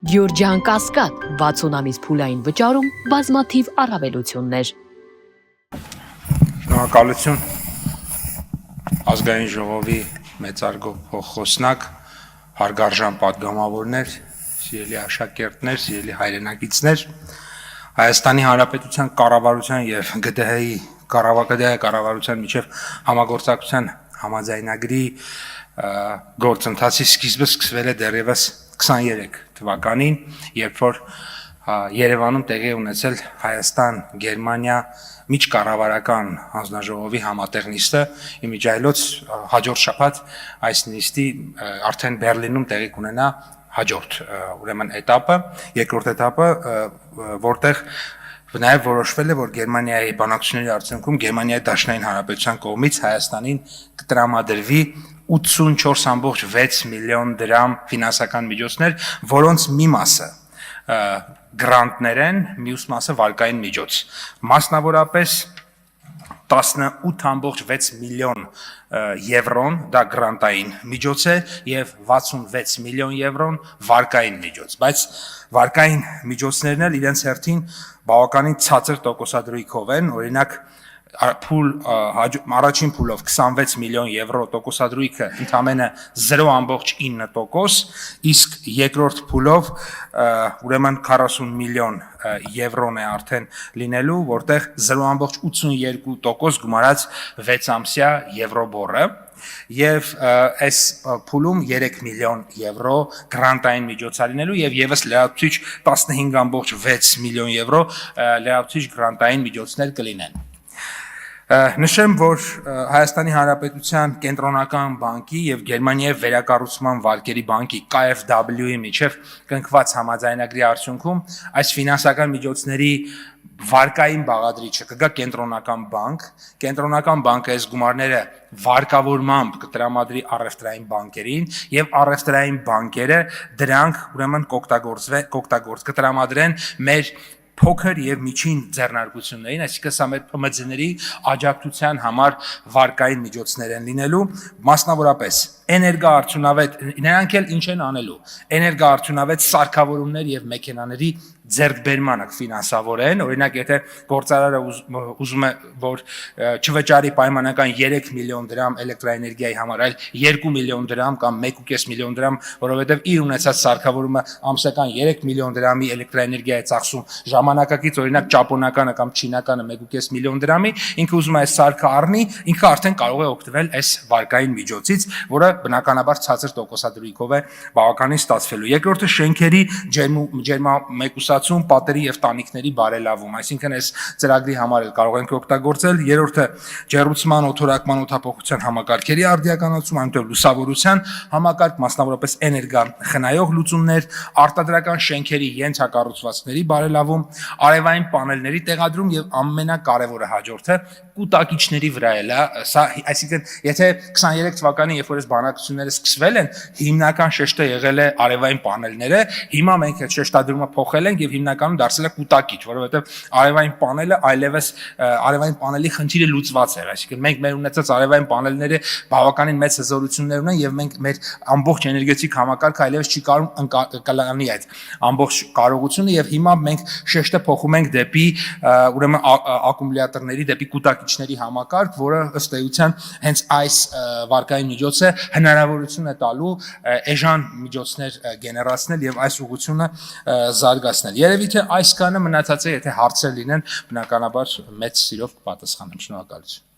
Գյորջյան Կասկադ 60 ամիս փուլային վճարում բազմաթիվ առավելություններ։ Շնորհակալություն ազգային ժողովի մեծարգո փոխխոսնակ, հարգարժան պատգամավորներ, սիրելի աշակերտներ, սիրելի հայրենակիցներ, Հայաստանի Հանրապետության կառավարության եւ ԳԴՀ-ի կառավարության միջև համագործակցության համաձայնագրի գործընթացի սկիզբը սկսվել է դեռևս 23 թվականին, երբ որ Երևանում տեղի ունեցել Հայաստան-Գերմանիա միջկառավարական հանձնաժողովի համատեղ նիստը, իմիջիայլոց հաջորդ շաբաթ այս նիստի արդեն Բերլինում տեղի կունենա հաջորդ ուրեմն этаպը, երկրորդ этаպը, որտեղ նաև որոշվել է, որ Գերմանիայի բանակցությունների արդյունքում Գերմանիայի Դաշնային Հանրապետության կողմից Հայաստանին կտրամադրվի 84.6 միլիոն դրամ ֆինանսական միջոցներ, որոնց մի մասը գրանտներ են, մյուս մասը վարկային միջոց։ Մասնավորապես 18.6 միլիոն եվրոն դա գրանտային միջոց է եւ 66 միլիոն եվրոն վարկային միջոց, բայց վարկային միջոցներն էլ իրենց հերթին բավականին ցածր տոկոսադրույքով են, օրինակ առաջին փուլով 26 միլիոն եվրո տոկոսադրույքը ընդամենը 0.9%, իսկ երկրորդ փուլով ուրեմն 40 միլիոն եվրոն է արդեն լինելու, որտեղ 0.82% գումարած 6 ամսյա եվրոբորը եւ այս փուլում 3 միլիոն եվրո գրանտային միջոց է լինելու եւ եւս լրացուցիչ 15.6 միլիոն եվրո լրացուցիչ գրանտային միջոցներ կլինեն։ Նշեմ, որ Հայաստանի Հանրապետության կենտրոնական բանկի եւ Գերմանիայի վերակառուցման վարկերի բանկի KfW-ի միջև կնքված համաձայնագրի արդյունքում այս ֆինանսական միջոցների վարկային բաղադրիչը կգա կենտրոնական բանկը այս գումարները վարկավորմամբ կտրամադրի առևտրային բանկերին եւ առևտրային բանկերը դրանք ուրեմն կտրամադրեն մեր փոքր եւ միջին ձեռնարկություններին, այսինքն սա մեր ՊՄԾ-ների աջակցության համար վարկային միջոցներ են լինելու, մասնավորապես էներգոարդյունավետ, նրանք էլ ինչ են անելու, էներգոարդյունավետ սարքավորումներ եւ մեքենաների ձեռքբերմանը կֆինանսավորեն, օրինակ եթե գործարարը ուզում է, որ չվճարի պայմանական 3 միլիոն դրամ էլեկտրաէներգիայի համար, այլ 2 միլիոն դրամ կամ 1.5 միլիոն դրամ, որովհետեւ իր ունեցած սարքավորումը ամսական 3 միլիոն դրամի էլեկտրաէներգիա է ծախսում, ժամանակակից օրինակ ճապոնականը կամ չինականը 1.5 միլիոն դրամի, ինքը ուզում է այս սարքը առնի, ինքը արդեն կարող է օգտվել այս վարկային միջոցից, որը բնականաբար ցածր տոկոսադրույքով է բավականին ստացվելու։ Երկրորդը շենքերի ջերմամեկուսացում, պատերի եւ տանիքների բարելավում, այսինքն այս ծրագրի համար էլ կարող ենք օգտագործել։ Երրորդը ջեռուցման, օդորակման, օդափոխության համակարգերի արդիականացում, այնտեղ լուսավորության համակարգ, մասնավորապես էներգախնայող լուծումներ, արտադրական շենքերի ենթակառուցվածքների բարելավում, արևային պանելների տեղադրում եւ ամենակարևորը հաջորդը կուտակիչների վրա է, սա այսինքն եթե 23 թվականին երբ որ այս բանակցությունները սկսվել են, հիմնական շեշտը եղել է արևային պանելները, հիմա մենք այդ շեշտադրումը փոխել ենք եւ հիմնականում դարձել է կուտակիչ, որովհետեւ արևային պանելը այլևս արևային պանելի խնդիրը լուծված է, այսինքն մենք մեր ունեցած արևային պանելները բավականին մեծ հզորություններ ունեն եւ մենք մեր ամբողջ էներգետիկ համակարգը այլևս չի կարող կլանի այդ ամբողջ կարողությունը եւ հիմա մենք շեշտը փոխում ենք դեպի ուրեմն ակումուլյատորների, դեպի կուտակիչների համակարգ, որը ըստ էության հենց այս վարկային միջոցը հնարավորություն է տալու էժան միջոցներ գեներացնել եւ այս ուղղությունը զարգացնել։ Երևի թե այսքանը, մնացածը եթե հարցեր լինեն, բնականաբար մեծ սիրով կպատասխանեմ։ Շնորհակալություն։